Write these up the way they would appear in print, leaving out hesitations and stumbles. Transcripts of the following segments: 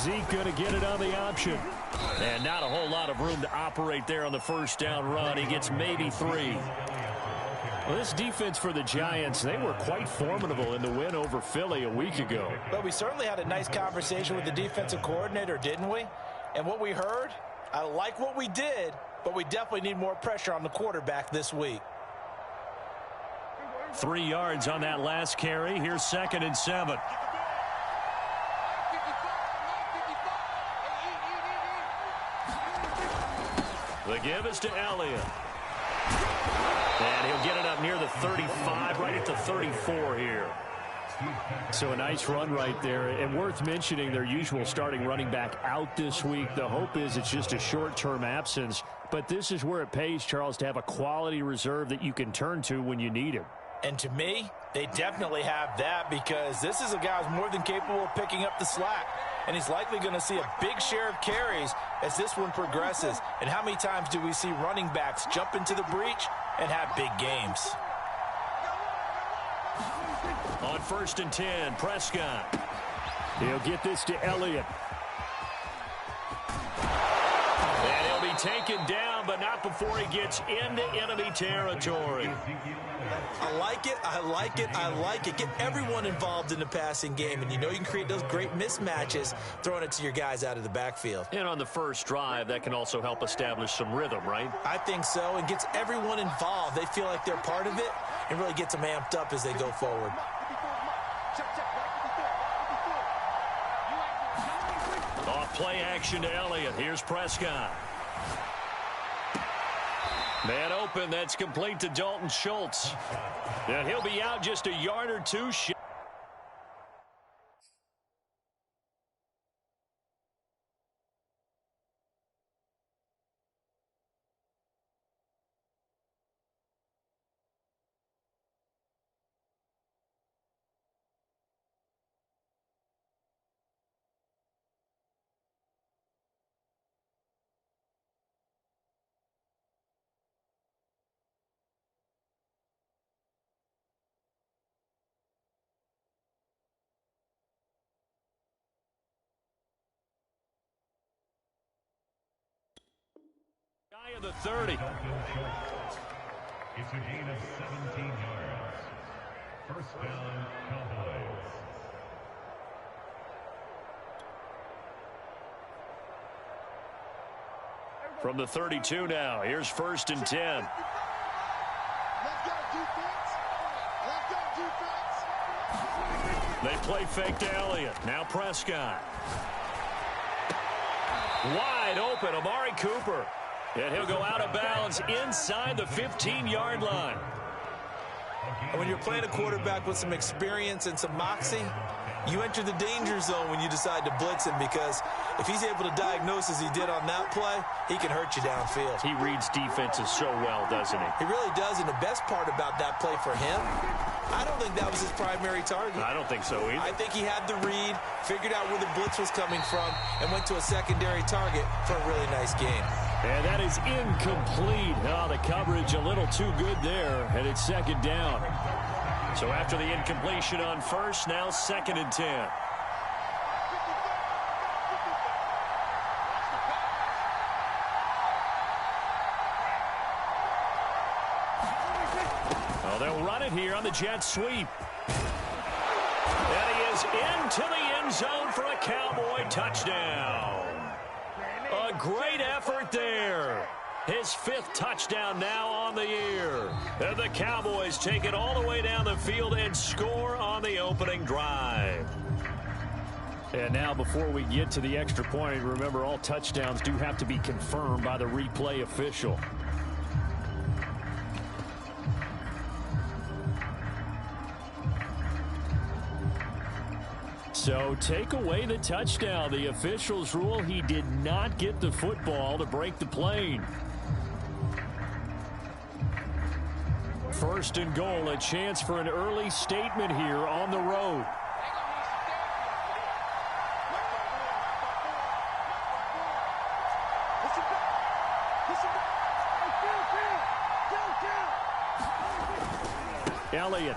Zeke going to get it on the option. And not a whole lot of room to operate there on the first down run. He gets maybe 3. Well, this defense for the Giants, they were quite formidable in the win over Philly a week ago. But we certainly had a nice conversation with the defensive coordinator, didn't we? And what we heard, I like what we did, but we definitely need more pressure on the quarterback this week. 3 yards on that last carry. Here's 2nd and 7. The give is to Elliott. And he'll get it up near the 35, right at the 34 here. So a nice run right there. And worth mentioning their usual starting running back out this week. The hope is it's just a short-term absence. But this is where it pays, Charles, to have a quality reserve that you can turn to when you need him. And to me, they definitely have that because this is a guy who's more than capable of picking up the slack. And he's likely going to see a big share of carries as this one progresses. And how many times do we see running backs jump into the breach and have big games? On 1st and 10, Prescott. He'll get this to Elliott. And he'll be taken down, but not before he gets into enemy territory. I like it, I like it, I like it. Get everyone involved in the passing game, and you know you can create those great mismatches throwing it to your guys out of the backfield. And on the first drive, that can also help establish some rhythm, right? I think so, and gets everyone involved. They feel like they're part of it and really gets them amped up as they go forward. Off play action to Elliott. Here's Prescott. Man open, that's complete to Dalton Schultz. And he'll be out just a yard or two. Guy of the 30. It's a gain of 17 yards. First down, Cowboys. From the 32 now, here's 1st and 10. Let's go, defense. Let's go, defense. They play fake to Elliott. Now Prescott. Wide open, Amari Cooper. And he'll go out of bounds inside the 15-yard line. And when you're playing a quarterback with some experience and some moxie, you enter the danger zone when you decide to blitz him, because if he's able to diagnose as he did on that play, he can hurt you downfield. He reads defenses so well, doesn't he? He really does, and the best part about that play for him, I don't think that was his primary target. I don't think so either. I think he had the read, figured out where the blitz was coming from, and went to a secondary target for a really nice game. And that is incomplete. Oh, the coverage a little too good there, and it's 2nd down. So after the incompletion on 1st, now 2nd and 10. Oh, they'll run it here on the jet sweep. And he is into the end zone for a Cowboy touchdown. A great effort there. His 5th touchdown now on the year. And the Cowboys take it all the way down the field and score on the opening drive. And now before we get to the extra point, remember all touchdowns do have to be confirmed by the replay official. So take away the touchdown. The officials rule he did not get the football to break the plane. 1st and goal, a chance for an early statement here on the road. Elliott.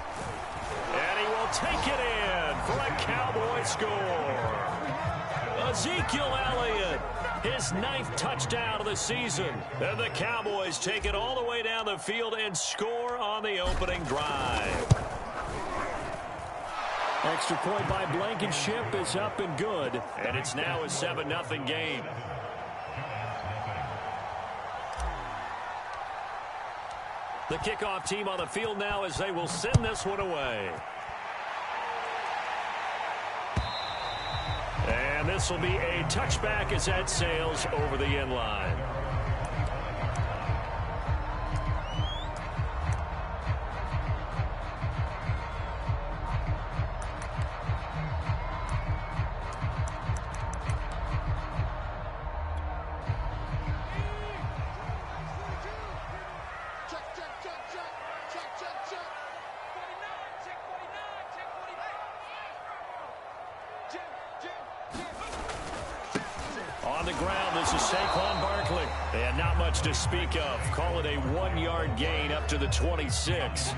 And he will take it in for a Cowboy score. Ezekiel Elliott, his 9th touchdown of the season. And the Cowboys take it all the way down the field and score on the opening drive. Extra point by Blankenship is up and good. And it's now a 7-0 game. The kickoff team on the field now as they will send this one away. And this will be a touchback as that sails over the end line. On the ground, this is Saquon Barkley. And not much to speak of. Call it a 1-yard gain up to the 26.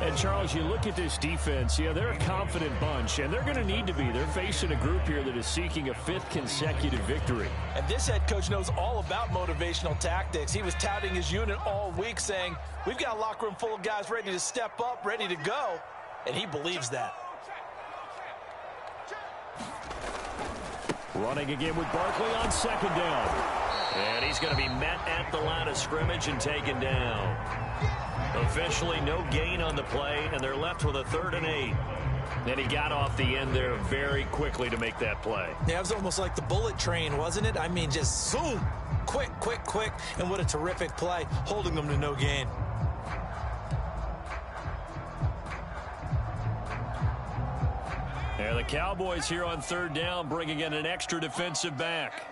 And, Charles, you look at this defense, they're a confident bunch, and they're going to need to be. They're facing a group here that is seeking a 5th consecutive victory. And this head coach knows all about motivational tactics. He was touting his unit all week saying, we've got a locker room full of guys ready to step up, ready to go. And he believes that. Running again with Barkley on 2nd down. And he's going to be met at the line of scrimmage and taken down. Officially no gain on the play, and they're left with a 3rd and 8. And he got off the end there very quickly to make that play. Yeah, it was almost like the bullet train, wasn't it? I mean, just zoom, quick, quick, quick. And what a terrific play, holding them to no gain. And the Cowboys here on 3rd down, bringing in an extra defensive back.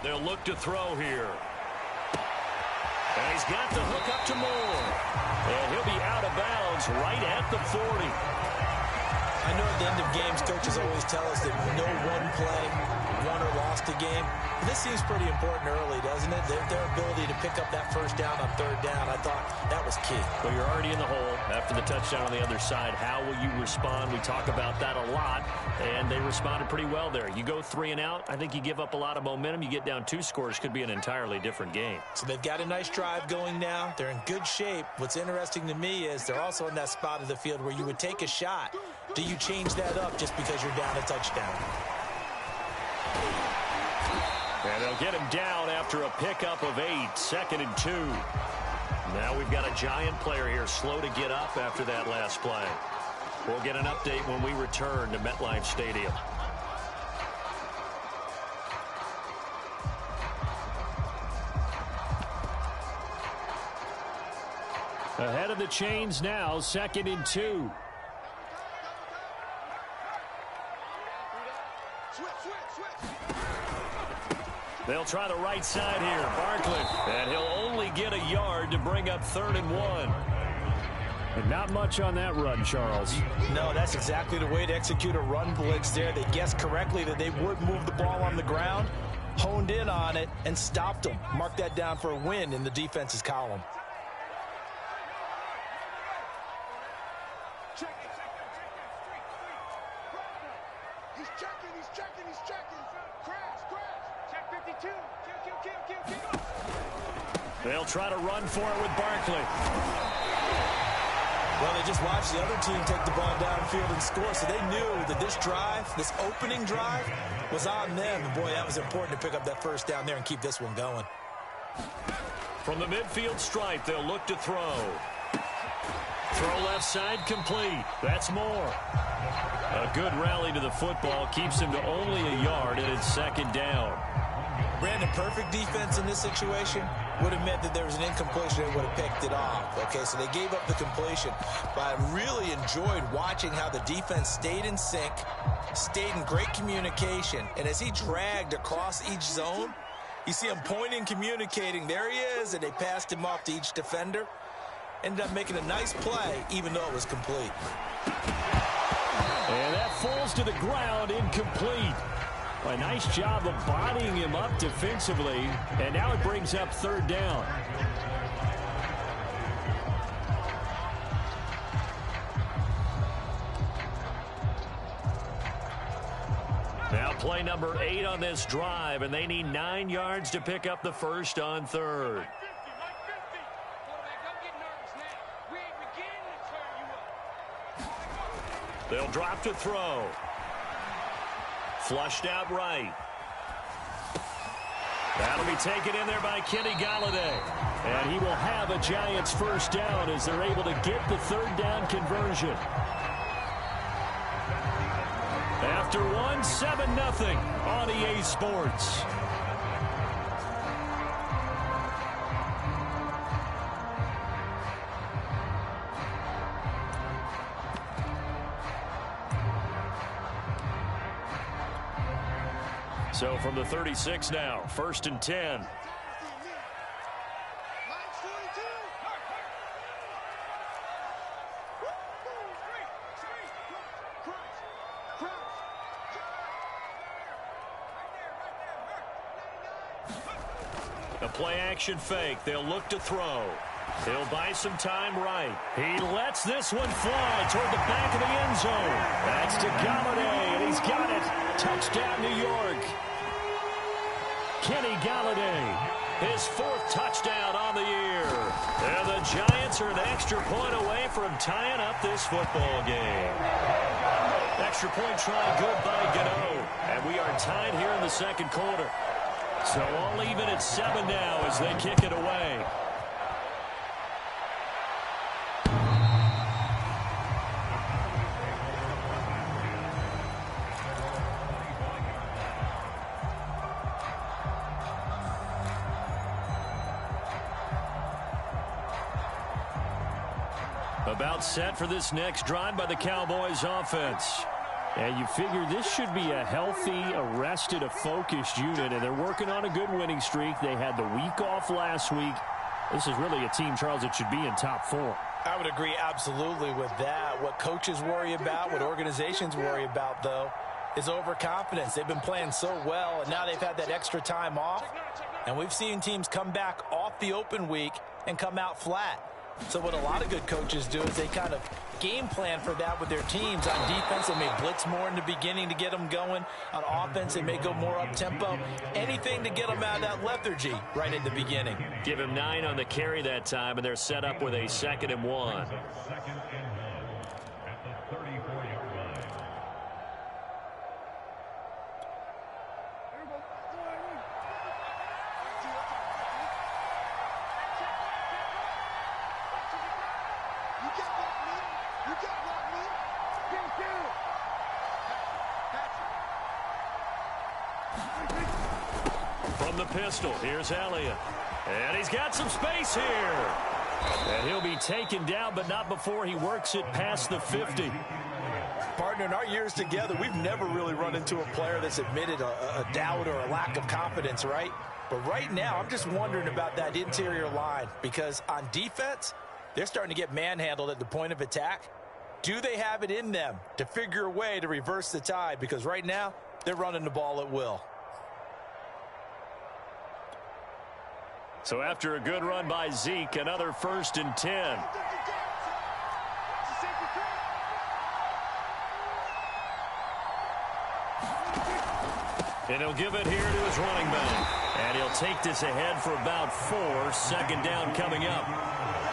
They'll look to throw here. And he's got the hook up to Moore. And he'll be out of bounds right at the 40. I know at the end of games, coaches always tell us that no one play won or lost a game. This seems pretty important early, doesn't it? Their ability to pick up that 1st down on 3rd down, I thought that was key. Well, you're already in the hole after the touchdown on the other side. How will you respond? We talk about that a lot, and they responded pretty well there. You go 3 and out, I think you give up a lot of momentum. You get down 2 scores, could be an entirely different game. So they've got a nice drive going now. They're in good shape. What's interesting to me is they're also in that spot of the field where you would take a shot. Do you change that up just because you're down a touchdown? And they'll get him down after a pickup of 8, 2nd and 2. Now we've got a giant player here slow to get up after that last play. We'll get an update when we return to MetLife Stadium. Ahead of the chains now, 2nd and 2. They'll try the right side here. Barkley. And he'll only get a yard to bring up 3rd and 1. And not much on that run, Charles. No, that's exactly the way to execute a run blitz there. They guessed correctly that they would move the ball on the ground, honed in on it, and stopped them. Mark that down for a win in the defense's column. They'll try to run for it with Barkley. Well, they just watched the other team take the ball downfield and score, so they knew that this drive, this opening drive, was on them. And, boy, that was important to pick up that 1st down there and keep this one going. From the midfield stripe, they'll look to throw. Throw left side complete. That's Moore. A good rally to the football keeps him to only a yard, and it's 2nd down. Brandon, perfect defense in this situation would have meant that there was an incompletion and would have picked it off. Okay, so they gave up the completion. But I really enjoyed watching how the defense stayed in sync, stayed in great communication, and as he dragged across each zone, you see him pointing, communicating. There he is, and they passed him off to each defender. Ended up making a nice play, even though it was complete. And that falls to the ground, incomplete. A nice job of bodying him up defensively, and now it brings up third down. Now play number 8 on this drive, and they need 9 yards to pick up the first on third. They'll drop to throw. Flushed out right. That'll be taken in there by Kenny Galladay. And he will have a Giants first down as they're able to get the third down conversion. After one, 7-0 on EA Sports. So from the 36 now, 1st and 10. A play-action fake. They'll look to throw. He'll buy some time right. He lets this one fly toward the back of the end zone. That's to Galladay, and he's got it. Touchdown, New York. Kenny Galladay, his 4th touchdown on the year. And the Giants are an extra point away from tying up this football game. Extra point try good by Gano. And we are tied here in the second quarter. So all even at 7 now as they kick it away. About set for this next drive by the Cowboys offense. And you figure this should be a healthy, arrested, a focused unit, and they're working on a good winning streak. They had the week off last week. This is really a team, Charles, that should be in top 4. I would agree absolutely with that. What coaches worry about, what organizations worry about, though, is overconfidence. They've been playing so well, and now they've had that extra time off. And we've seen teams come back off the open week and come out flat. So what a lot of good coaches do is they kind of game plan for that with their teams. On defense, they may blitz more in the beginning to get them going. On offense, they may go more up-tempo. Anything to get them out of that lethargy right at the beginning. Give him 9 on the carry that time, and they're set up with a 2nd and 1. Second and 1 at the 34-yard line. From the pistol, here's Elliott. And he's got some space here. And he'll be taken down, but not before he works it past the 50. Partner, in our years together, we've never really run into a player that's admitted a doubt or a lack of confidence, right? But right now, I'm just wondering about that interior line, because on defense, they're starting to get manhandled at the point of attack. Do they have it in them to figure a way to reverse the tide? Because right now, they're running the ball at will. So after a good run by Zeke, another 1st and 10. And he'll give it here to his running back. And he'll take this ahead for about 4. 2nd down coming up.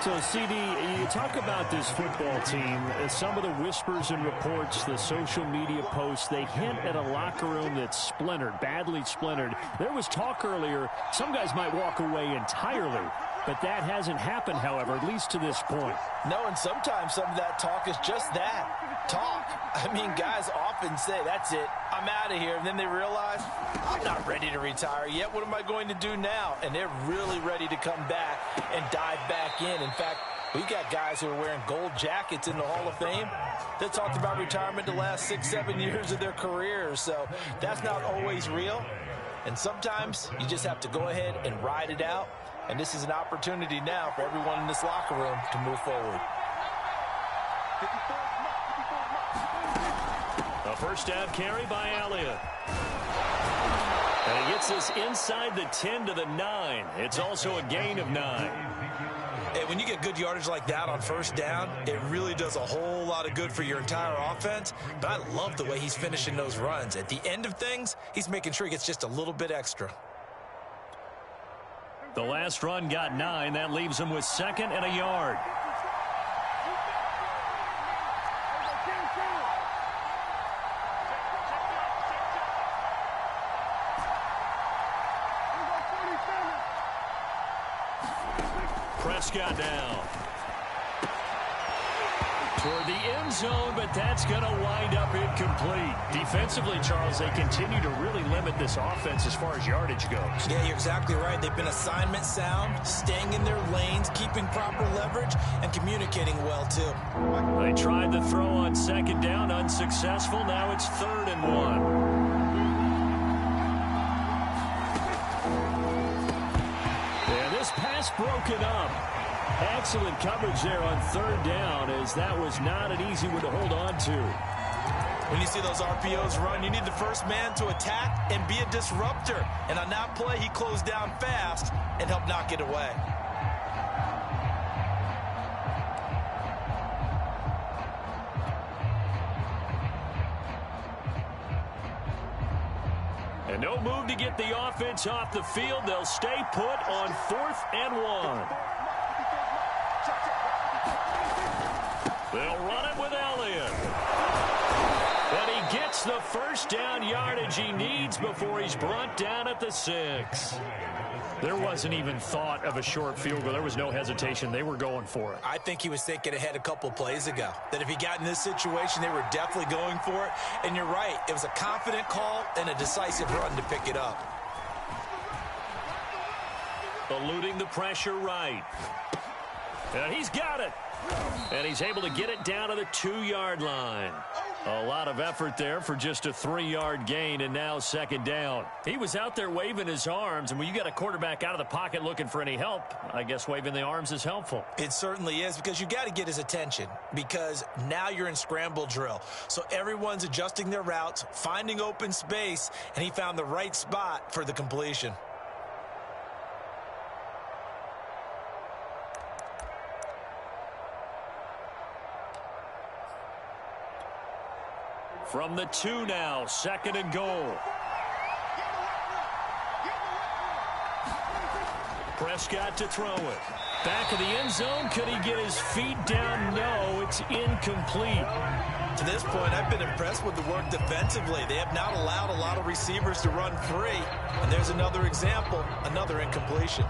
So, CD, you talk about this football team. Some of the whispers and reports, the social media posts, they hint at a locker room that's splintered, badly splintered. There was talk earlier, some guys might walk away entirely. But that hasn't happened, however, at least to this point. No, and sometimes some of that talk is just that, talk. I mean, guys often say, that's it, I'm out of here. And then they realize, I'm not ready to retire yet. What am I going to do now? And they're really ready to come back and dive back in. In fact, we've got guys who are wearing gold jackets in the Hall of Fame that talked about retirement the last 6-7 years of their careers. So that's not always real. And sometimes you just have to go ahead and ride it out. And this is an opportunity now for everyone in this locker room to move forward. A first down carry by Elliott. And he gets this inside the 10 to the 9. It's also a gain of 9. Hey, when you get good yardage like that on first down, it really does a whole lot of good for your entire offense. But I love the way he's finishing those runs. At the end of things, he's making sure he gets just a little bit extra. The last run got 9. That leaves him with 2nd and a yard. Prescott down toward the end zone, but that's going to wind up incomplete. Defensively, Charles, they continue to really limit this offense as far as yardage goes. Yeah, you're exactly right. They've been assignment sound, staying in their lanes, keeping proper leverage, and communicating well, too. They tried the throw on 2nd down, unsuccessful. Now it's 3rd and 1. And this pass broken up. Excellent coverage there on 3rd down, as that was not an easy one to hold on to. When you see those RPOs run, you need the first man to attack and be a disruptor. And on that play, he closed down fast and helped knock it away. And no move to get the offense off the field. They'll stay put on 4th and 1. They'll run it with Elliott. And he gets the first down yardage he needs before he's brought down at the 6. There wasn't even thought of a short field goal. There was no hesitation. They were going for it. I think he was thinking ahead a couple plays ago, that if he got in this situation, they were definitely going for it. And you're right. It was a confident call and a decisive run to pick it up. Eluding the pressure right. And he's got it. And he's able to get it down to the 2-yard line. A lot of effort there for just a 3-yard gain, and now 2nd down. He was out there waving his arms, and when you got a quarterback out of the pocket looking for any help, I guess waving the arms is helpful. It certainly is, because you got to get his attention, because now you're in scramble drill. So everyone's adjusting their routes, finding open space, and he found the right spot for the completion. From the 2 now, 2nd and goal. Prescott to throw it. Back of the end zone. Could he get his feet down? No, it's incomplete. To this point, I've been impressed with the work defensively. They have not allowed a lot of receivers to run free. And there's another example, another incompletion.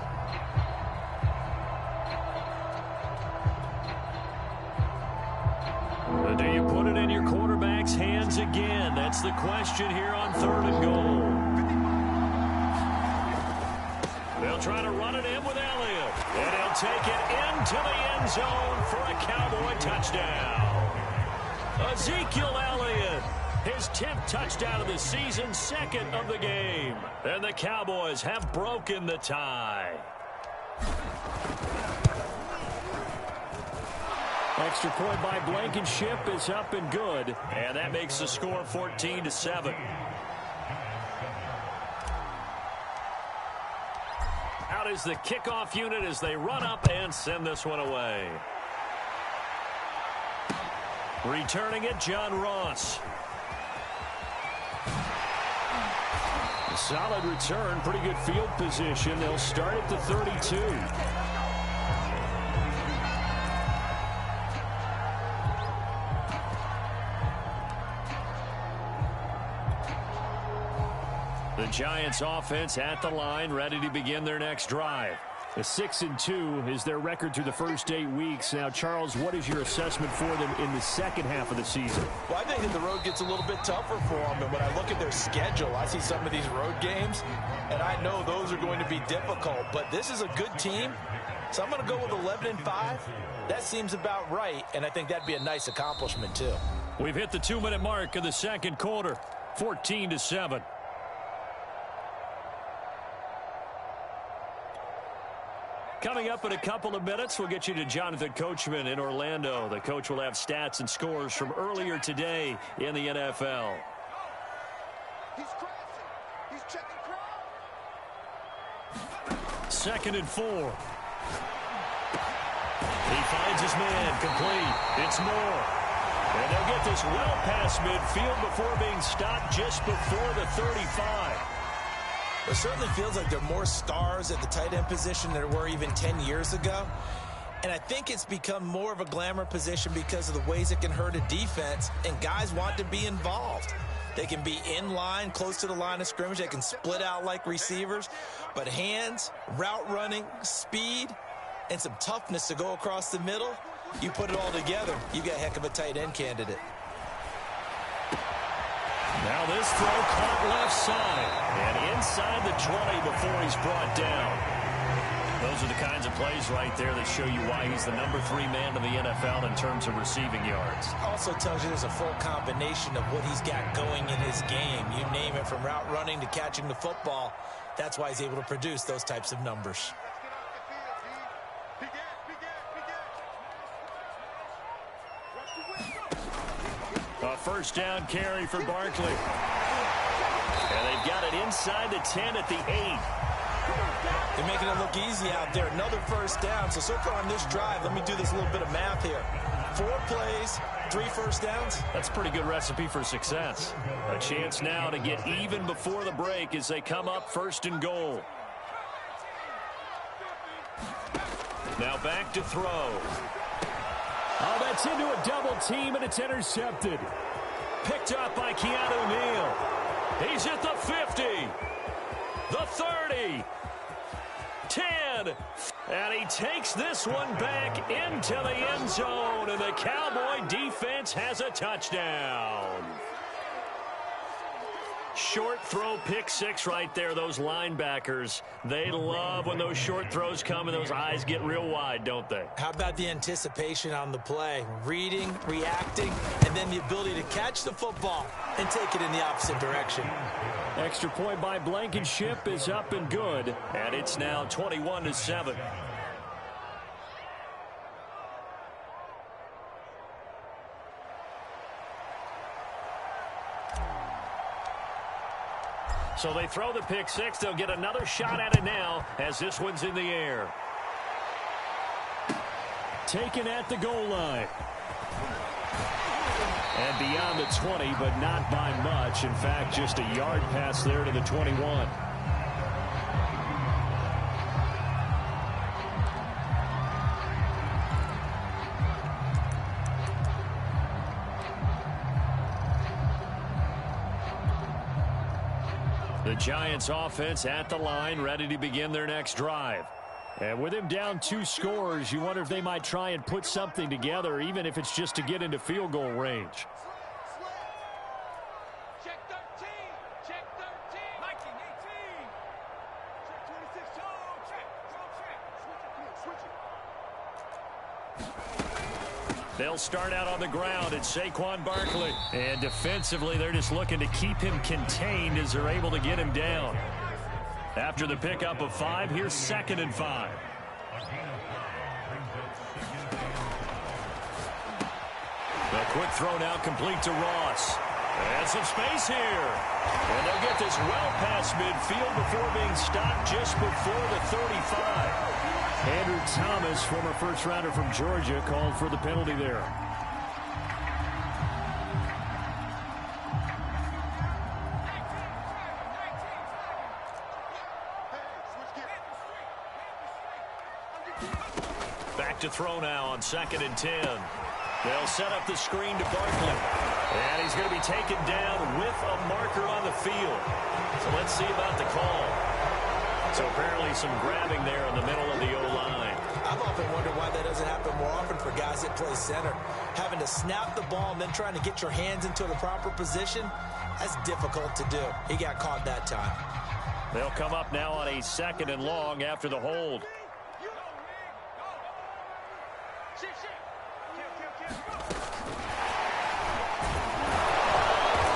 Do you put it in your quarterback's hands again? That's the question here on 3rd and goal. They'll try to run it in with Elliott. And he'll take it into the end zone for a Cowboy touchdown. Ezekiel Elliott, his 10th touchdown of the season, 2nd of the game. And the Cowboys have broken the tie. Extra point by Blankenship is up and good. And that makes the score 14-7. Out is the kickoff unit as they run up and send this one away. Returning it, John Ross. Solid return, pretty good field position. They'll start at the 32. The Giants offense at the line, ready to begin their next drive. A 6-2 is their record through the first 8 weeks. Now, Charles, what is your assessment for them in the second half of the season? Well, I think that the road gets a little bit tougher for them. And when I look at their schedule, I see some of these road games, and I know those are going to be difficult. But this is a good team, so I'm going to go with 11-5. That seems about right, and I think that'd be a nice accomplishment, too. We've hit the 2-minute mark of the second quarter, 14-7. Coming up in a couple of minutes, we'll get you to Jonathan Coachman in Orlando. The coach will have stats and scores from earlier today in the NFL. He's crashing. He's checking crowd. 2nd and 4. He finds his man, complete. It's Moore. And they'll get this well past midfield before being stopped just before the 35. It certainly feels like there are more stars at the tight end position than there were even 10 years ago. And I think it's become more of a glamour position because of the ways it can hurt a defense, and guys want to be involved. They can be in line, close to the line of scrimmage. They can split out like receivers. But hands, route running, speed, and some toughness to go across the middle, you put it all together, you've got a heck of a tight end candidate. Now this throw caught left side and inside the 20 before he's brought down. Those are the kinds of plays right there that show you why he's the number 3 man in the NFL in terms of receiving yards. Also tells you there's a full combination of what he's got going in his game. You name it, from route running to catching the football. That's why he's able to produce those types of numbers. A first down carry for Barkley. And they've got it inside the 10 at the 8. They're making it look easy out there. Another first down. So far on this drive, let me do this little bit of math here. 4 plays, 3 first downs. That's a pretty good recipe for success. A chance now to get even before the break as they come up 1st and goal. Now back to throw. Oh, that's into a double team, and it's intercepted. Picked up by Keanu Neal. He's at the 50. The 30. 10. And he takes this one back into the end zone, and the Cowboy defense has a touchdown. Short throw, pick 6 right there. Those linebackers, they love when those short throws come and those eyes get real wide, don't they? How about the anticipation on the play? Reading, reacting, and then the ability to catch the football and take it in the opposite direction. Extra point by Blankenship is up and good. And it's now 21-7. So they throw the pick 6. They'll get another shot at it now as this one's in the air. Taken at the goal line. And beyond the 20, but not by much. In fact, just a yard pass there to the 21. The Giants offense at the line, ready to begin their next drive. And with him down 2 scores, you wonder if they might try and put something together, even if it's just to get into field goal range. Check 13. Check 13. 19, 18. Check 26. Check. Switch it. They'll start out on the ground at Saquon Barkley. And defensively, they're just looking to keep him contained as they're able to get him down. After the pickup of 5, here's 2nd and 5. The quick throw now complete to Ross. And some space here. And they'll get this well past midfield before being stopped just before the 35. Andrew Thomas, former first-rounder from Georgia, called for the penalty there. Back to throw now on 2nd and 10. They'll set up the screen to Barkley. And he's going to be taken down with a marker on the field. So let's see about the call. So apparently some grabbing there in the middle of the O-line. I've often wondered why that doesn't happen more often for guys that play center. Having to snap the ball and then trying to get your hands into the proper position, that's difficult to do. He got caught that time. They'll come up now on a 2nd and long after the hold.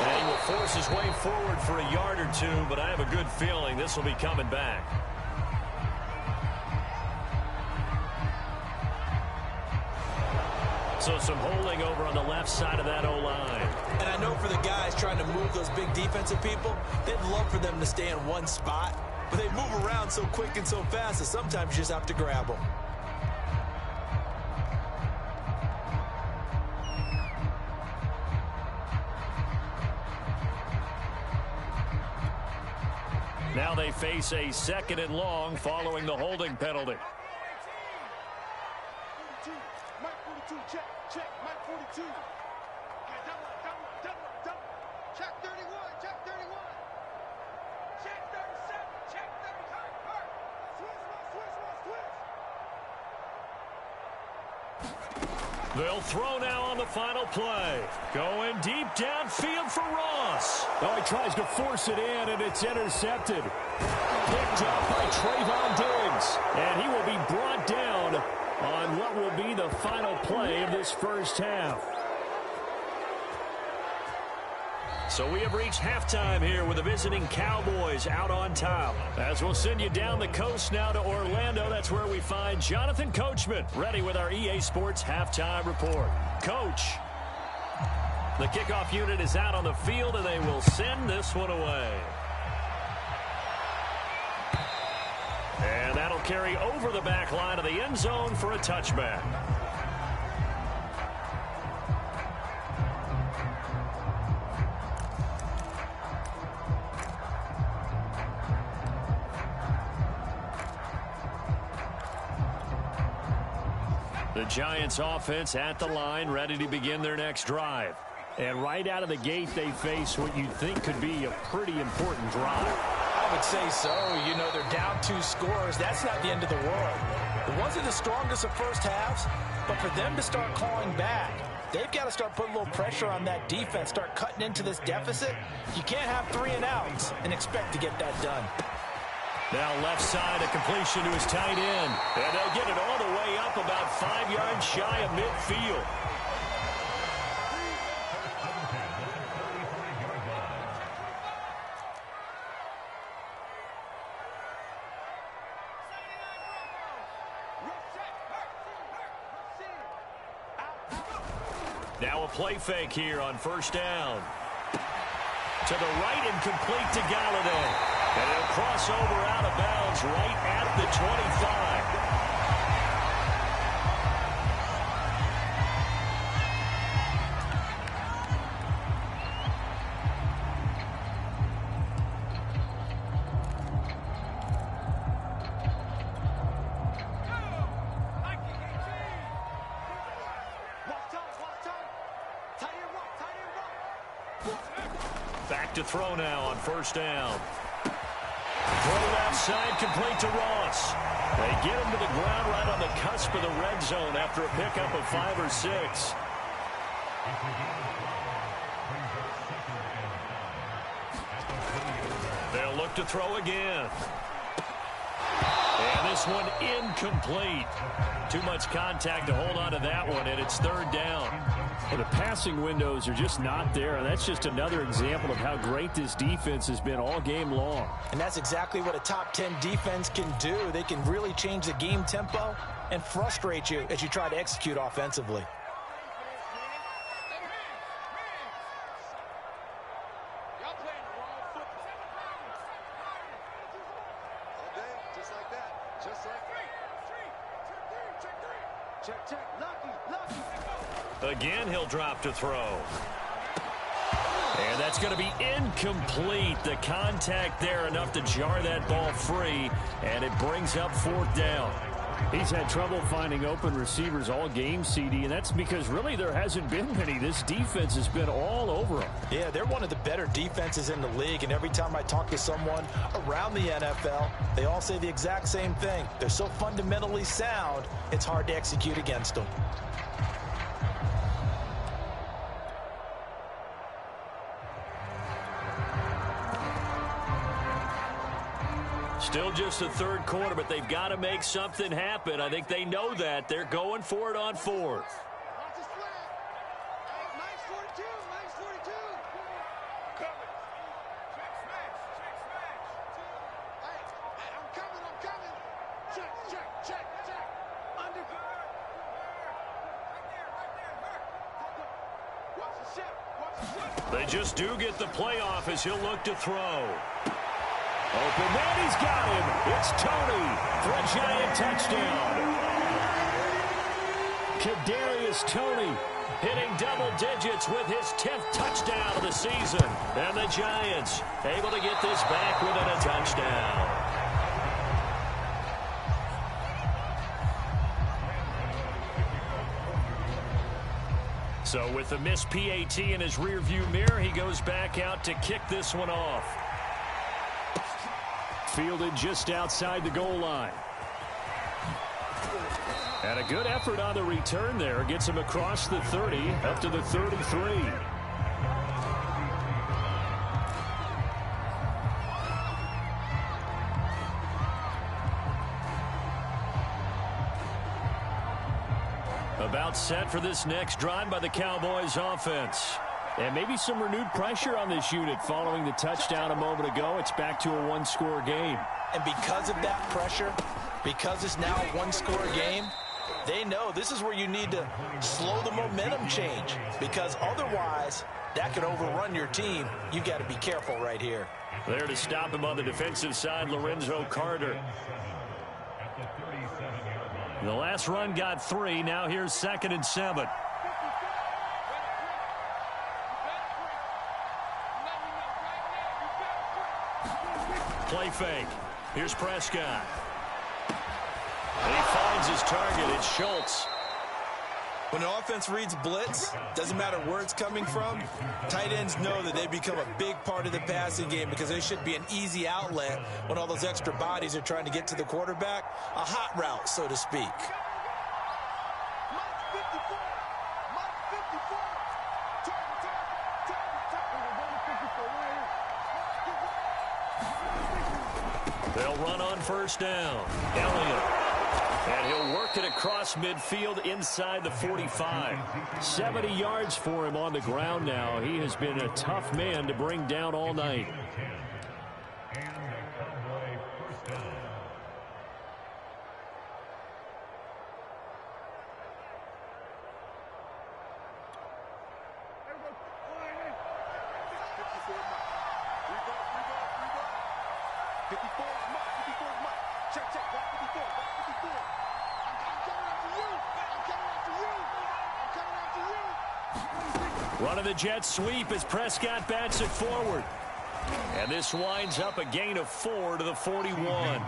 And he will force his way forward for a yard or 2, but I have a good feeling this will be coming back. So some holding over on the left side of that O-line. And I know for the guys trying to move those big defensive people, they'd love for them to stay in one spot. but they move around so quick and so fast that sometimes you just have to grab them. Now they face a 2nd and long following the holding penalty. Mike 42, check, check, Mike 42. Okay, double up. Check 31, check 31. Check 37, check 30, hurt. Switch. They'll throw now on the final play. Going deep downfield for Ross. Oh, he tries to force it in, and it's intercepted. Picked up by Trayvon Diggs. And he will be brought down on what will be the final play of this first half. So we have reached halftime here with the visiting Cowboys out on top. As we'll send you down the coast now to Orlando, that's where we find Jonathan Coachman, ready with our EA Sports halftime report. Coach, the kickoff unit is out on the field, and they will send this one away. And that'll carry over the back line of the end zone for a touchback. The Giants offense at the line, ready to begin their next drive. And right out of the gate, they face what you'd think could be a pretty important drive. I would say so. You know, they're down 2 scores. That's not the end of the world. The ones are the strongest of first halves, but for them to start clawing back, they've got to start putting a little pressure on that defense, start cutting into this deficit. You can't have 3 and outs and expect to get that done. Now left side, a completion to his tight end. And they'll get it all the way up about 5 yards shy of midfield. Now a play fake here on first down. To the right and complete to Galladay. And he'll cross over out of bounds right at the 25. Back to throw now on first down. Throw left side, complete to Ross. They get him to the ground right on the cusp of the red zone after a pickup of 5 or 6. They'll look to throw again. And this one incomplete. Too much contact to hold on to that one, and it's 3rd down. Well, the passing windows are just not there, and that's just another example of how great this defense has been all game long. And that's exactly what a top 10 defense can do. They can really change the game tempo and frustrate you as you try to execute offensively. Again, he'll drop to throw. And that's going to be incomplete. The contact there enough to jar that ball free, and it brings up 4th down. He's had trouble finding open receivers all game, CD, and that's because really there hasn't been many. This defense has been all over them. Yeah, they're one of the better defenses in the league, and every time I talk to someone around the NFL, they all say the exact same thing. They're so fundamentally sound, it's hard to execute against them. Still just the 3rd quarter, but they've got to make something happen. I think they know that. They're going for it on 4th. They just do get the playoff as he'll look to throw. Open man, he's got him. It's Tony for a Giant touchdown. Kadarius Toney hitting double digits with his 10th touchdown of the season. And the Giants able to get this back within a touchdown. So with the missed PAT in his rearview mirror, he goes back out to kick this one off. Fielded just outside the goal line. And a good effort on the return there. Gets him across the 30, up to the 33. About set for this next drive by the Cowboys offense. And maybe some renewed pressure on this unit following the touchdown a moment ago. It's back to a one-score game. And because of that pressure, because it's now a one-score game, they know this is where you need to slow the momentum change, because otherwise that could overrun your team. You've got to be careful right here. There to stop him on the defensive side, Lorenzo Carter. The last run got 3. Now here's 2nd and 7. Play fake. Here's Prescott. And he finds his target. It's Schultz. When an offense reads blitz, doesn't matter where it's coming from, tight ends know that they become a big part of the passing game because they should be an easy outlet when all those extra bodies are trying to get to the quarterback. A hot route, so to speak. They'll run on first down. Elliott. And he'll work it across midfield inside the 45. 70 yards for him on the ground now. He has been a tough man to bring down all night. Running the jet sweep as Prescott bats it forward. And this winds up a gain of 4 to the 41.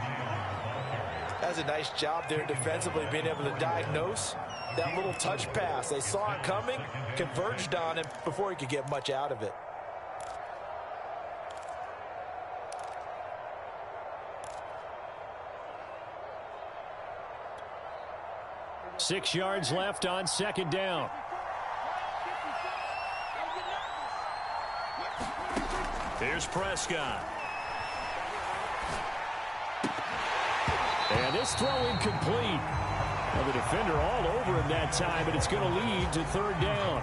That's a nice job there defensively, being able to diagnose that little touch pass. They saw it coming, converged on him before he could get much out of it. Six yards left on second down. Here's Prescott. And this throw incomplete. Well, the defender all over him that time, but it's going to lead to third down.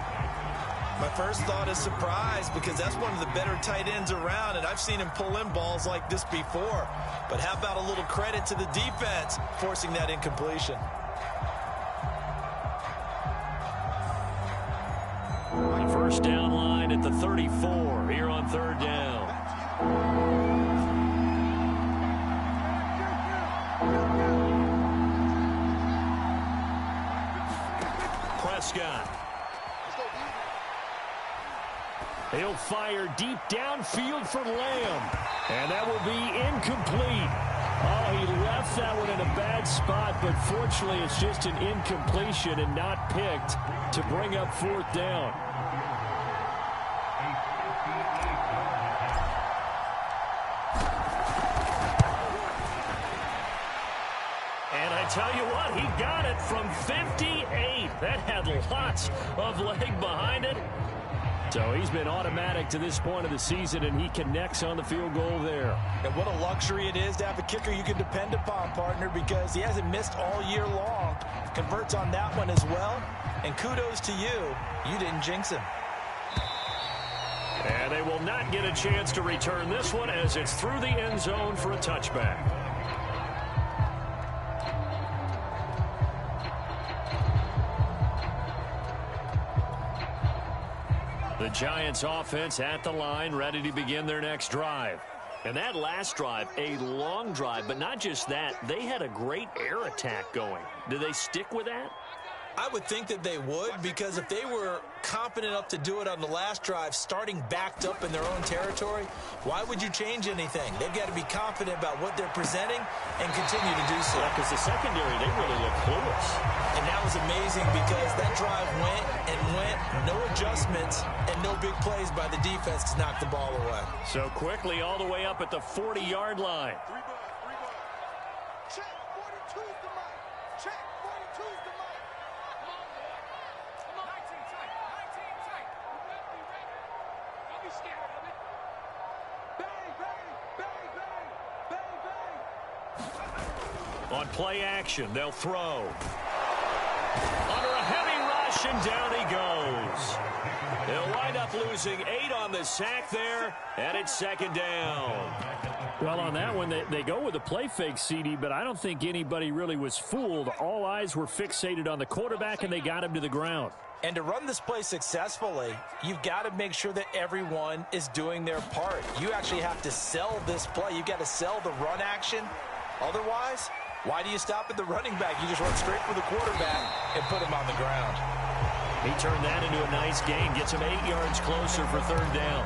My first thought is surprise, because that's one of the better tight ends around, and I've seen him pull in balls like this before. But how about a little credit to the defense forcing that incompletion? The first down line at the 34 here on third down. Prescott. He'll fire deep downfield for Lamb. And that will be incomplete. Oh, he left that one in a bad spot, but fortunately it's just an incompletion and not picked to bring up fourth down. And I tell you what, he got it from 58. That had lots of leg behind it. So he's been automatic to this point of the season, and he connects on the field goal there. And what a luxury it is to have a kicker you can depend upon, partner, because he hasn't missed all year long. Converts on that one as well. And kudos to you. You didn't jinx him. And they will not get a chance to return this one as it's through the end zone for a touchback. The Giants offense at the line, ready to begin their next drive. And that last drive, a long drive, but not just that, they had a great air attack going. Do they stick with that? I would think that they would, because if they were confident enough to do it on the last drive, starting backed up in their own territory, why would you change anything? They've got to be confident about what they're presenting and continue to do so. Because the secondary, they really look clueless. And that was amazing because that drive went and went, no adjustments, and no big plays by the defense to knock the ball away. So quickly all the way up at the 40-yard line. Check 42's the mic. Check 42's the mic. Come on, boy. Come on. 19 tight. 19 tight. Don't be scared of it. Bang, bang, bang, bang, bang, bang. On play action, they'll throw. Under a heavy rush, and down he goes. They'll wind up losing 8 on the sack there, and it's second down. Well, on that one, they go with a play fake, CD, but I don't think anybody really was fooled. All eyes were fixated on the quarterback, and they got him to the ground. And to run this play successfully, you've got to make sure that everyone is doing their part. You actually have to sell this play. You've got to sell the run action. Otherwise, why do you stop at the running back? You just run straight for the quarterback and put him on the ground. He turned that into a nice gain, gets him 8 yards closer for third down.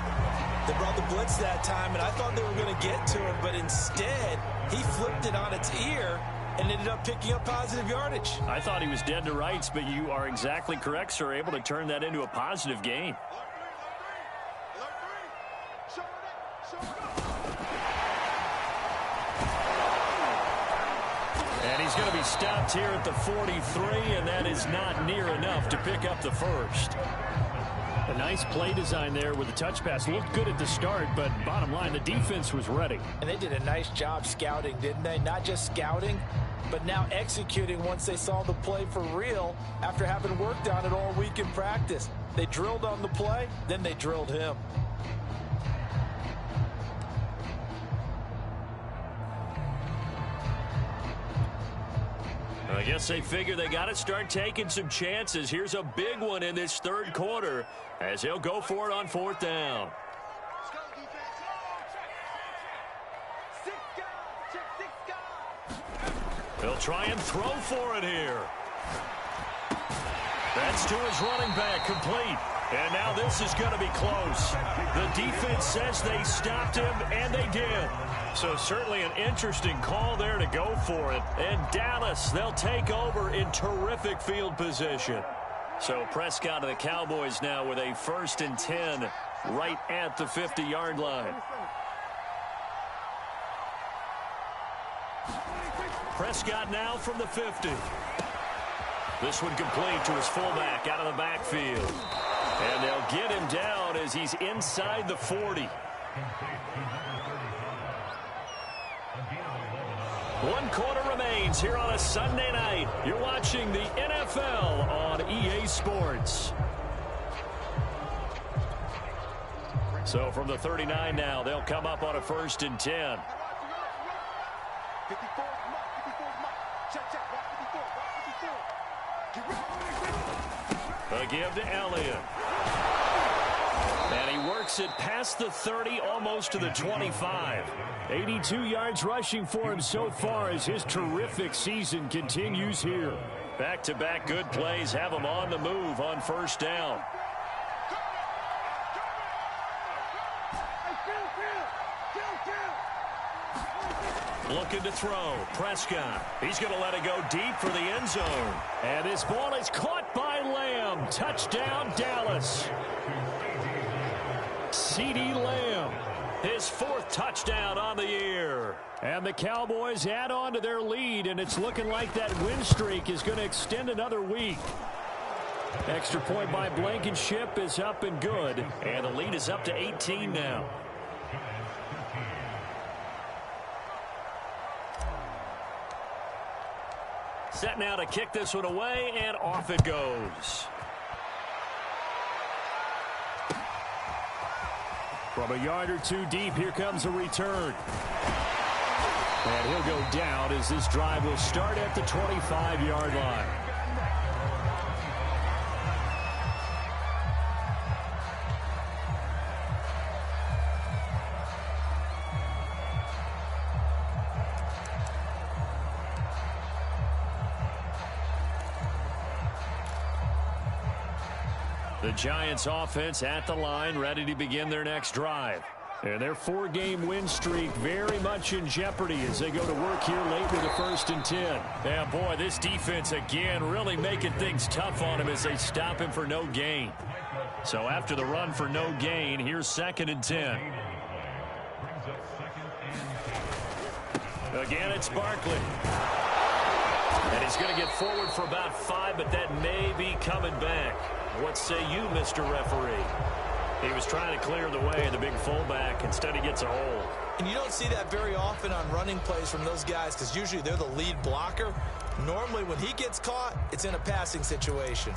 They brought the blitz that time, and I thought they were going to get to him, but instead, he flipped it on its ear and ended up picking up positive yardage. I thought he was dead to rights, but you are exactly correct, sir, able to turn that into a positive gain. And he's going to be stopped here at the 43, and that is not near enough to pick up the first. A nice play design there with the touch pass. Looked good at the start, but bottom line, the defense was ready. And they did a nice job scouting, didn't they? Not just scouting, but now executing once they saw the play for real after having worked on it all week in practice. They drilled on the play, then they drilled him. I guess they figure they got to start taking some chances. Here's a big one in this third quarter as he'll go for it on fourth down. Let's go, defense. Six guys. Check six guys. They'll try and throw for it here. That's to his running back, complete. And now this is going to be close. The defense says they stopped him, and they did. So certainly an interesting call there to go for it. And Dallas, they'll take over in terrific field position. So Prescott of the Cowboys now with a 1st and 10 right at the 50-yard line. Prescott now from the 50. This one complete to his fullback out of the backfield. And they'll get him down as he's inside the 40. 1 quarter remains here on a Sunday night. You're watching the NFL on EA Sports. So from the 39 now, they'll come up on a 1st and 10. 54 mark. Check, check. Watch 54. A give to Elliott. And he works it past the 30, almost to the 25. 82 yards rushing for him so far as his terrific season continues here. Back-to-back good plays have him on the move on 1st down. Looking to throw. Prescott. He's going to let it go deep for the end zone. And this ball is caught by Lamb. Touchdown, Dallas. CeeDee Lamb. His 4th touchdown on the year. And the Cowboys add on to their lead, and it's looking like that win streak is going to extend another week. Extra point by Blankenship is up and good. And the lead is up to 18 now. Set now to kick this one away, and off it goes. From a yard or two deep, here comes a return. And he'll go down as this drive will start at the 25-yard line. The Giants offense at the line, ready to begin their next drive. And their 4-game win streak very much in jeopardy as they go to work here late with the 1st and 10. Yeah, boy, this defense again really making things tough on him as they stop him for no gain. So after the run for no gain, here's 2nd and 10. Again, it's Barkley. And he's going to get forward for about 5, but that may be coming back. What say you, Mr. Referee? He was trying to clear the way, the big fullback. Instead, he gets a hold. And you don't see that very often on running plays from those guys because usually they're the lead blocker. Normally, when he gets caught, it's in a passing situation.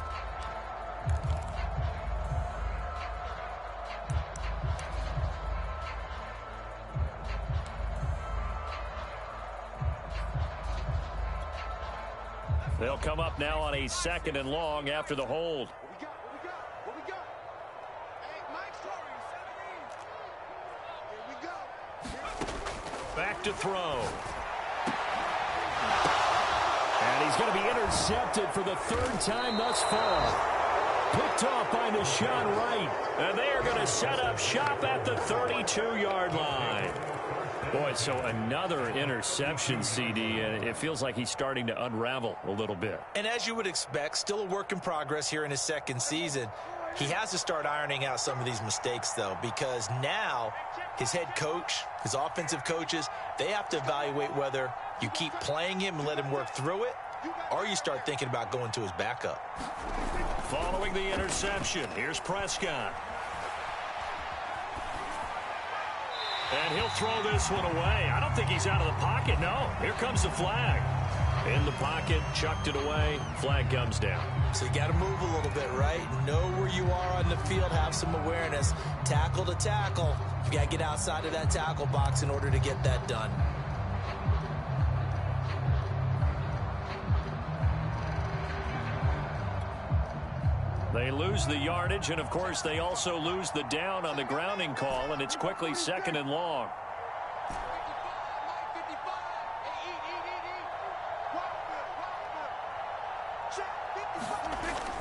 They'll come up now on a 2nd and long after the hold. What we got? Hey, Mike Story, here we go. Back to throw. And he's going to be intercepted for the 3rd time thus far. Picked off by Deshaun Wright. And they are going to set up shop at the 32-yard line. Boy, so another interception, CD, and it feels like he's starting to unravel a little bit. And as you would expect, still a work in progress here in his 2nd season. He has to start ironing out some of these mistakes, though, because now his head coach, his offensive coaches, they have to evaluate whether you keep playing him and let him work through it, or you start thinking about going to his backup. Following the interception, here's Prescott. And he'll throw this one away. I don't think he's out of the pocket. No, here comes the flag. In the pocket, chucked it away. Flag comes down. So you got to move a little bit, right? Know where you are on the field. Have some awareness. Tackle to tackle. You got to get outside of that tackle box in order to get that done. They lose the yardage, and, of course, they also lose the down on the grounding call, and it's quickly 2nd and long.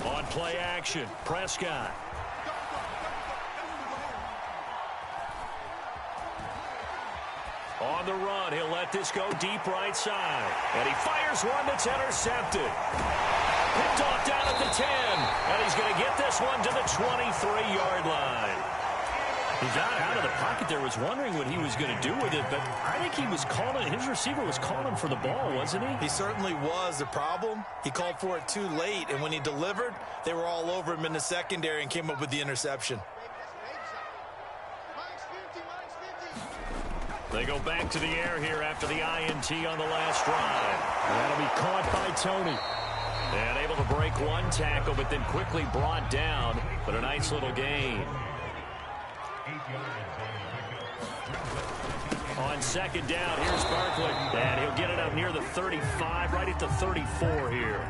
On play action, Prescott. On the run, he'll let this go deep right side. And he fires one that's intercepted. Picked off down at the 10. And he's going to get this one to the 23-yard line. He got out of the pocket there, was wondering what he was going to do with it, but I think he was calling, his receiver was calling for the ball, wasn't he? He certainly was. The problem, he called for it too late, and when he delivered, they were all over him in the secondary and came up with the interception. They go back to the air here after the INT on the last drive. That'll be caught by Tony. And able to break one tackle, but then quickly brought down. But a nice little gain. On 2nd down, here's Barkley. And he'll get it up near the 35, right at the 34 here.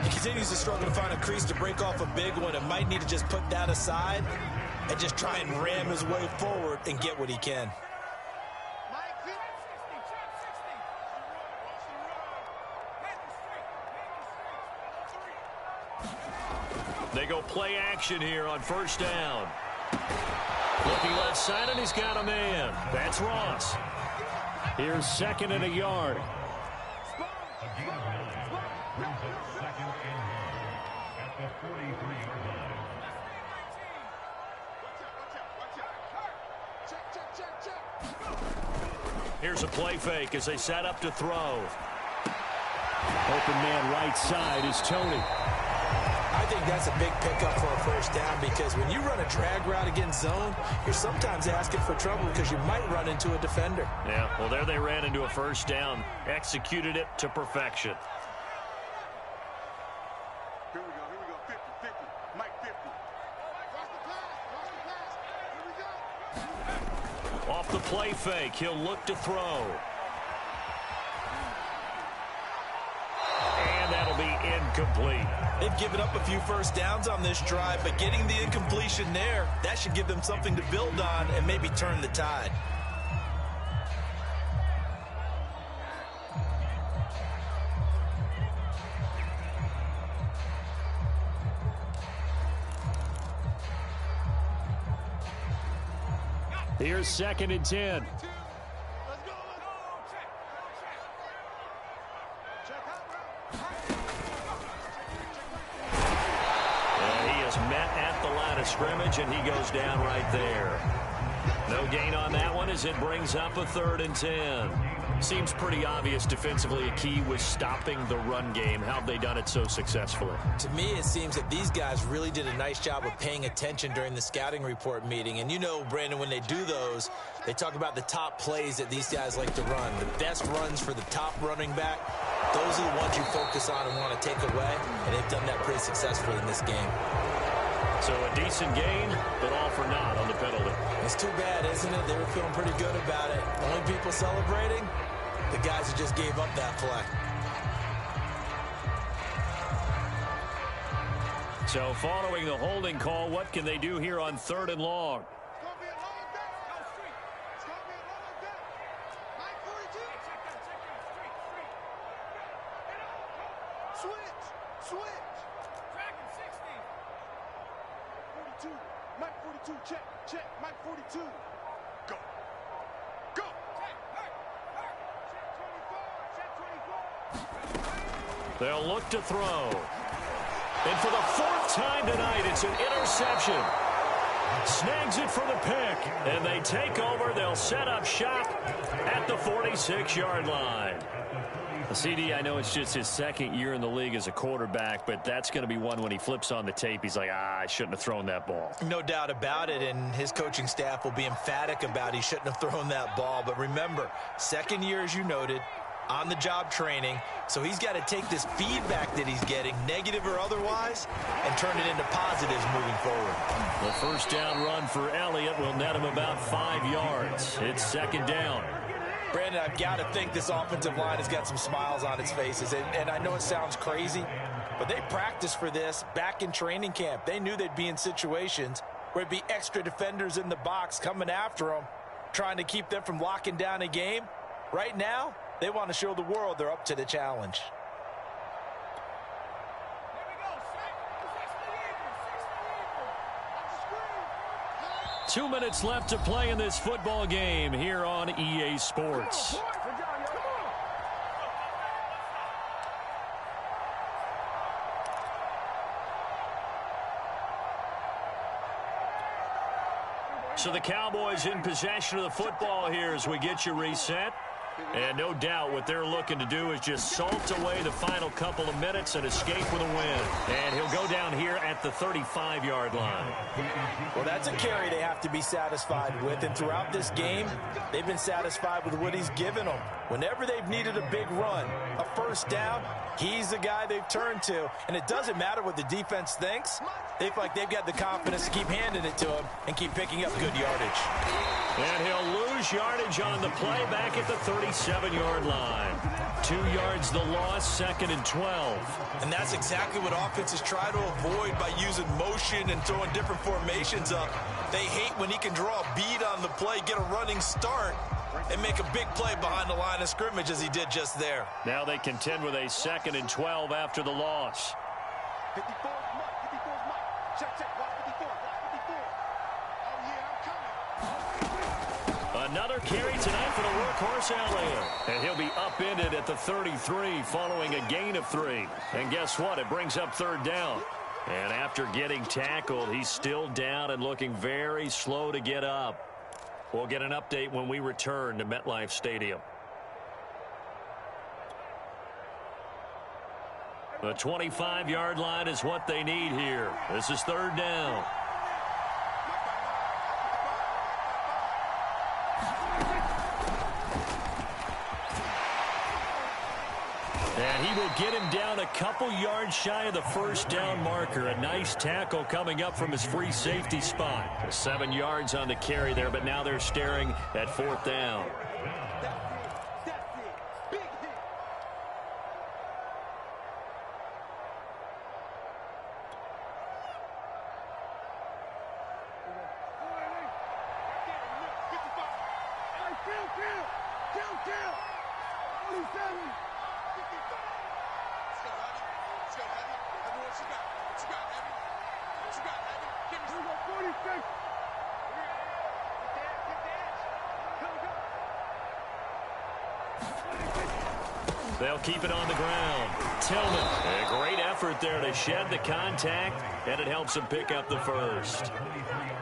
He continues to struggle to find a crease to break off a big one and might need to just put that aside and just try and ram his way forward and get what he can. They go play action here on 1st down. Looking left side, and he's got a man. That's Ross. Here's 2nd and a yard. Here's a play fake as they set up to throw. Open man right side is Tony. I think that's a big pickup for a 1st down because when you run a drag route against zone, you're sometimes asking for trouble because you might run into a defender. Yeah, well, there they ran into a 1st down. Executed it to perfection. Here we go, 50, 50, Mike 50. Watch the pass, here we go. Off the play fake, he'll look to throw. And that'll be incomplete. They've given up a few 1st downs on this drive, but getting the incompletion there, that should give them something to build on and maybe turn the tide. Here's 2nd and 10. Let's go. Check. Check out. And he is met at the line of scrimmage, and he goes down right there. No gain on that one as it brings up a 3rd and 10. Seems pretty obvious defensively a key was stopping the run game. How have they done it so successfully? To me, it seems that these guys really did a nice job of paying attention during the scouting report meeting. And you know, Brandon, when they do those, they talk about the top plays that these guys like to run. The best runs for the top running back, those are the ones you focus on and want to take away. And they've done that pretty successfully in this game. So a decent gain, but all for naught on the penalty. It's too bad, isn't it? They were feeling pretty good about it. Only people celebrating, the guys who just gave up that play. So following the holding call, what can they do here on 3rd and long? It's going to be a long day. It's going to be a long day. 9:42. Switch. Dragon 60. 42. Mike 42. Check. Mike 42. Go. Check. Check 24. They'll look to throw. And for the 4th time tonight, it's an interception. Snags it for the pick. And they take over. They'll set up shop at the 46-yard line. CD, I know it's just his 2nd year in the league as a quarterback, but that's going to be one when he flips on the tape. He's like, I shouldn't have thrown that ball. No doubt about it, and his coaching staff will be emphatic about he shouldn't have thrown that ball. But remember, 2nd year, as you noted, on-the-job training, so he's got to take this feedback that he's getting, negative or otherwise, and turn it into positives moving forward. The first down run for Elliott will net him about 5 yards. It's 2nd down. Brandon, I've got to think this offensive line has got some smiles on its faces. And I know it sounds crazy, but they practiced for this back in training camp. They knew they'd be in situations where it'd be extra defenders in the box coming after them, trying to keep them from locking down a game. Right now, they want to show the world they're up to the challenge. 2 minutes left to play in this football game here on EA Sports. So the Cowboys in possession of the football here as we get you reset. And no doubt what they're looking to do is just salt away the final couple of minutes and escape with a win. And he'll go down here at the 35-yard line. Well, that's a carry they have to be satisfied with. And throughout this game, they've been satisfied with what he's given them. Whenever they've needed a big run, a first down, he's the guy they've turned to. And it doesn't matter what the defense thinks. They feel like they've got the confidence to keep handing it to him and keep picking up good yardage. And he'll lose yardage on the play back at the 37-yard line. 2 yards the loss, 2nd and 12. And that's exactly what offenses try to avoid by using motion and throwing different formations up. They hate when he can draw a bead on the play, get a running start, and make a big play behind the line of scrimmage as he did just there. Now they contend with a 2nd and 12 after the loss. 54 is Mike. 54 is Mike. Check. Watch 54. Watch 54. Oh, yeah, I'm coming. Another carry tonight for the workhorse Elliott. And he'll be upended at the 33 following a gain of 3. And guess what? It brings up 3rd down. And after getting tackled, he's still down and looking very slow to get up. We'll get an update when we return to MetLife Stadium. The 25-yard line is what they need here. This is 3rd down. And he will get him down a couple yards shy of the first down marker. A nice tackle coming up from his free safety spot. 7 yards on the carry there, but now they're staring at 4th down. They'll keep it on the ground. Tillman, a great effort there to shed the contact, and it helps him pick up the first.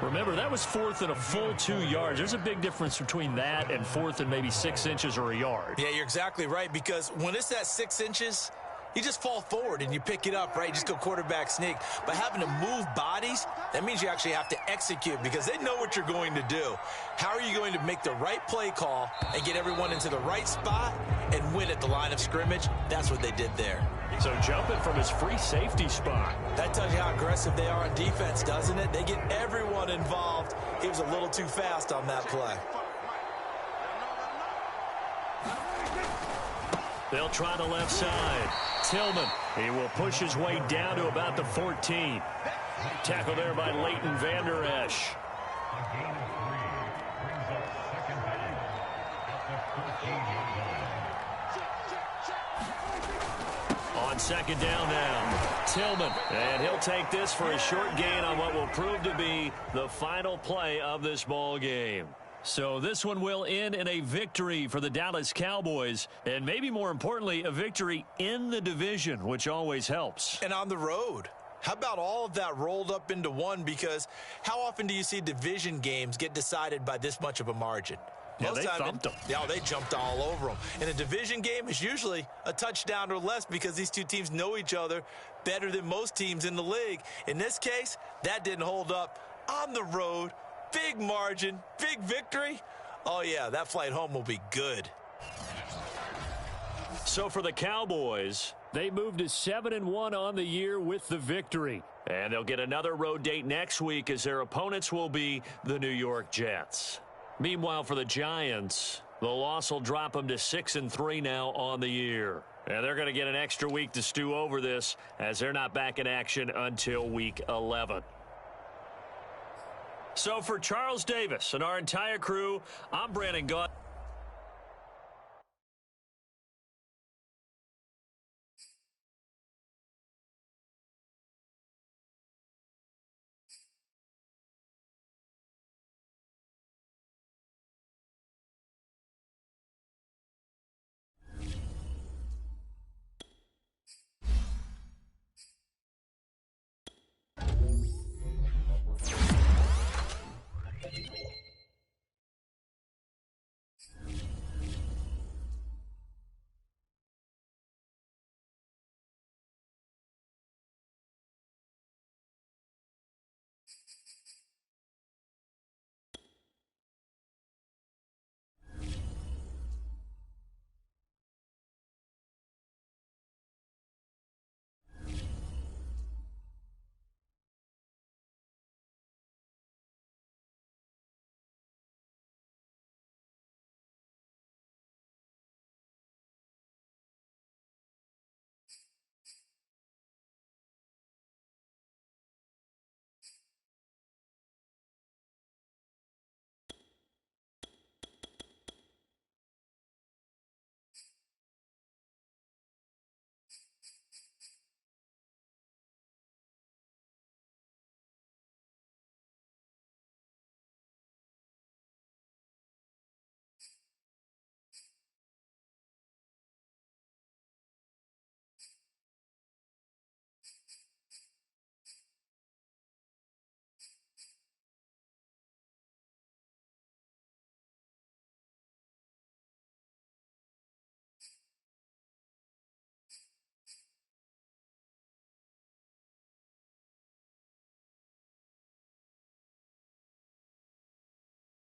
Remember, that was 4th and a full 2 yards. There's a big difference between that and 4th and maybe 6 inches or a yard. Yeah, you're exactly right, because when it's that 6 inches, you just fall forward and you pick it up, right? You just go quarterback sneak. But having to move bodies, that means you actually have to execute because they know what you're going to do. How are you going to make the right play call and get everyone into the right spot and win at the line of scrimmage? That's what they did there. So jumping from his free safety spot. That tells you how aggressive they are on defense, doesn't it? They get everyone involved. He was a little too fast on that play. They'll try the left side. Tillman, he will push his way down to about the 14. Tackle there by Leighton Vander Esch. A gain of 3 brings up second down at the 14-yard line. On second down now, Tillman. And he'll take this for a short gain on what will prove to be the final play of this ball game. So this one will end in a victory for the Dallas Cowboys, and maybe more importantly, a victory in the division, which always helps. And on the road. How about all of that rolled up into one? Because how often do you see division games get decided by this much of a margin? Yeah, they thumped them. Yeah, they jumped all over them. And a division game is usually a touchdown or less because these two teams know each other better than most teams in the league. In this case, that didn't hold up. On the road, big margin, big victory. Oh, yeah, that flight home will be good. So for the Cowboys, they moved to 7-1 on the year with the victory. And they'll get another road date next week as their opponents will be the New York Jets. Meanwhile, for the Giants, the loss will drop them to 6-3 now on the year. And they're going to get an extra week to stew over this as they're not back in action until week 11. So for Charles Davis and our entire crew, I'm Brandon Gott.